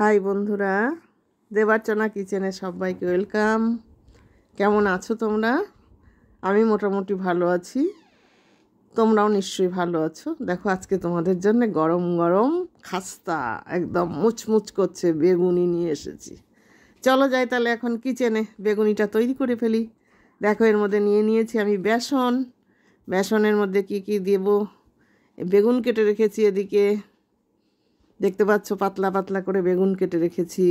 High বন্ধুরা, দেবার্চনা কিচেনে সবাইকে ওয়েলকাম। কেমন আছো তোমরা? আমি মোটামুটি ভালো আছি, তোমরাও নিশ্চয়ই ভালো আছো। দেখো আজকে তোমাদের জন্য গরম গরম খাস্তা একদম মুচমুচ করছে বেগুনি নিয়ে এসেছি। চলো যাই তাহলে এখন কিচেনে বেগুনিটা তৈরি করে ফেলি। দেখো এর মধ্যে নিয়েছি আমি বেসনের মধ্যে কি কি দেব। বেগুন কেটে রেখেছি, এদিকে দেখতে পাচ্ছ পাতলা পাতলা করে বেগুন কেটে রেখেছি।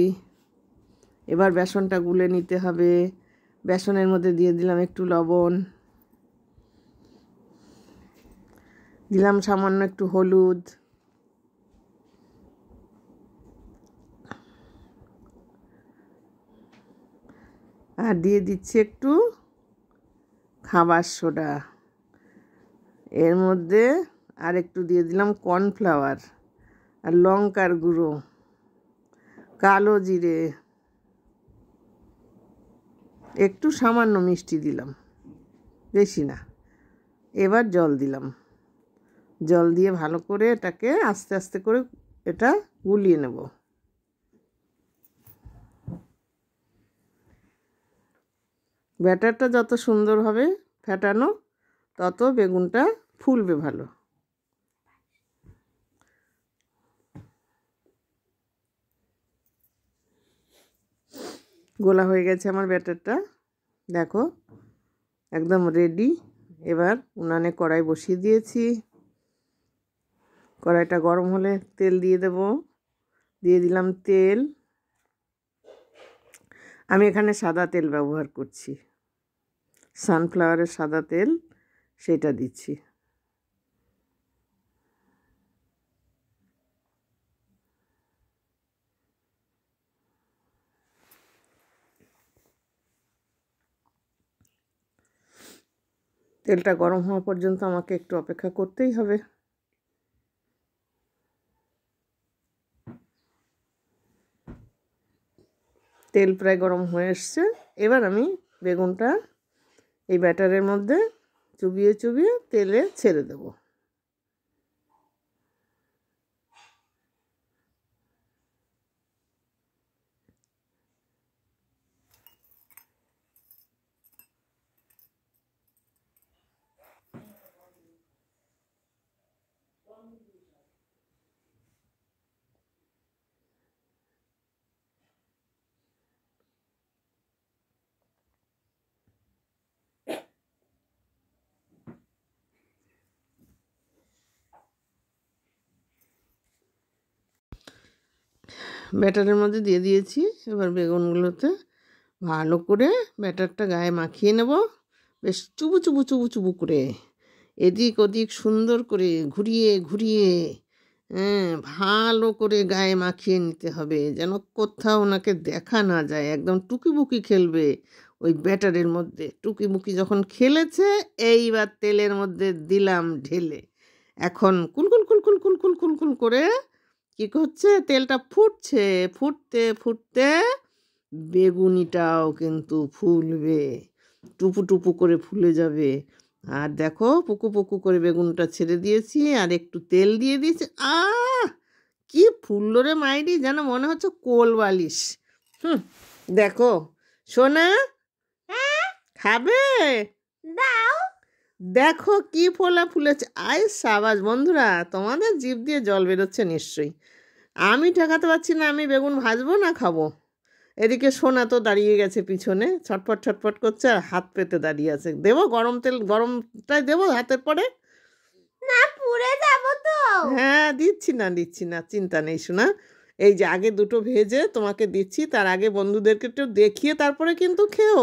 এবার বেসনটা গুলে নিতে হবে। বেসনের মধ্যে দিয়ে দিলাম একটু লবণ, দিলাম সামান্য একটু হলুদ, আর দিয়ে দিচ্ছি একটু খাবার সোডা। এর মধ্যে আর একটু দিয়ে দিলাম কর্নফ্লাওয়ার, আর লঙ্কার গুঁড়ো, কালো জিরে, একটু সামান্য মিষ্টি দিলাম, বেশি না। এবার জল দিলাম, জল দিয়ে ভালো করে এটাকে আস্তে আস্তে করে এটা গুলিয়ে নেব। ব্যাটারটা যত সুন্দর হবে ফেটানো, তত বেগুনটা ফুলবে ভালো। গোলা হয়ে গেছে আমার ব্যাটারটা, দেখো একদম রেডি। এবার উনানে কড়াই বসিয়ে দিয়েছি। কড়াইটা গরম হলে তেল দিয়ে দেব। দিয়ে দিলাম তেল। আমি এখানে সাদা তেল ব্যবহার করছি, সানফ্লাওয়ারের সাদা তেল, সেটা দিচ্ছি। তেলটা গরম হওয়া পর্যন্ত আমাকে একটু অপেক্ষা করতেই হবে। তেল প্রায় গরম হয়ে এসছে। এবার আমি বেগুনটা এই ব্যাটারের মধ্যে চুবিয়ে চুবিয়ে তেলে ছেড়ে দেব। ব্যাটারের মধ্যে দিয়ে দিয়েছি। এবার বেগুনগুলোতে ভালো করে ব্যাটারটা গায়ে মাখিয়ে নেব, বেশ চুবু চুবু চুবু চুবু করে, এদিক ওদিক সুন্দর করে ঘুরিয়ে ঘুরিয়ে ভালো করে গায়ে মাখিয়ে নিতে হবে, যেন কোথাও ওনাকে দেখা না যায়। একদম টুকিবুকি খেলবে ওই ব্যাটারের মধ্যে। টুকিবুকি যখন খেলেছে, এইবার তেলের মধ্যে দিলাম ঢেলে। এখন কুলকুল কুলকুল কুলকুল কুলকুল করে কি করছে, তেলটা ফুটছে। ফুটতে ফুটতে বেগুনিটাও কিন্তু ফুলবে, টুপু টুপু করে ফুলে যাবে। আর দেখো পুকু পুকু করে বেগুনটা ছেড়ে দিয়েছি, আর একটু তেল দিয়ে দিয়েছি। কি ফুললো রে মাইরি, যেন মনে হচ্ছে কোল বালিশ। দেখো সোনা, খাবে? দেখো কি ফোলা ফুলেছে। সাবাস বন্ধুরা, তোমাদের জিভ দিয়ে জল বেরোচ্ছে নিশ্চয়ই। আমি ঠেকাতে পারছি না, আমি বেগুন ভাজবো না খাবো। এদিকে সোনা তো দাঁড়িয়ে গেছে পিছনে, ছটফট ছটফট করছে আর হাত পেতে দাঁড়িয়ে আছে। দেবো গরম তেল, গরমটাই দেবো হাতের পরে? না, পুড়ে যাবো তো। হ্যাঁ, দিচ্ছি না, চিন্তা নেই সোনা। এই যে আগে দুটো ভেজে তোমাকে দিচ্ছি, তার আগে বন্ধুদেরকে একটু দেখিয়ে তারপরে কিন্তু খেও।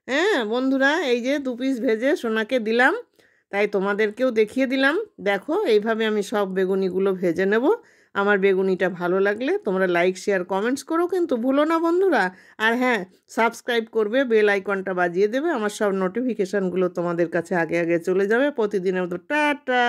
হ্যাঁ বন্ধুরা, এই যে 2 পিস ভেজে সোনাকে দিলাম, তাই তোমাদেরকেও দেখিয়ে দিলাম। দেখো এইভাবে আমি সব বেগুনিগুলো ভেজে নেব। আমার বেগুনিটা ভালো লাগলে তোমরা লাইক শেয়ার কমেন্টস করো কিন্তু ভুলো না বন্ধুরা। আর হ্যাঁ, সাবস্ক্রাইব করবে, বেল আইকনটা বাজিয়ে দেবে, আমার সব নোটিফিকেশানগুলো তোমাদের কাছে আগে আগে চলে যাবে প্রতিদিনের মতো। টাটা।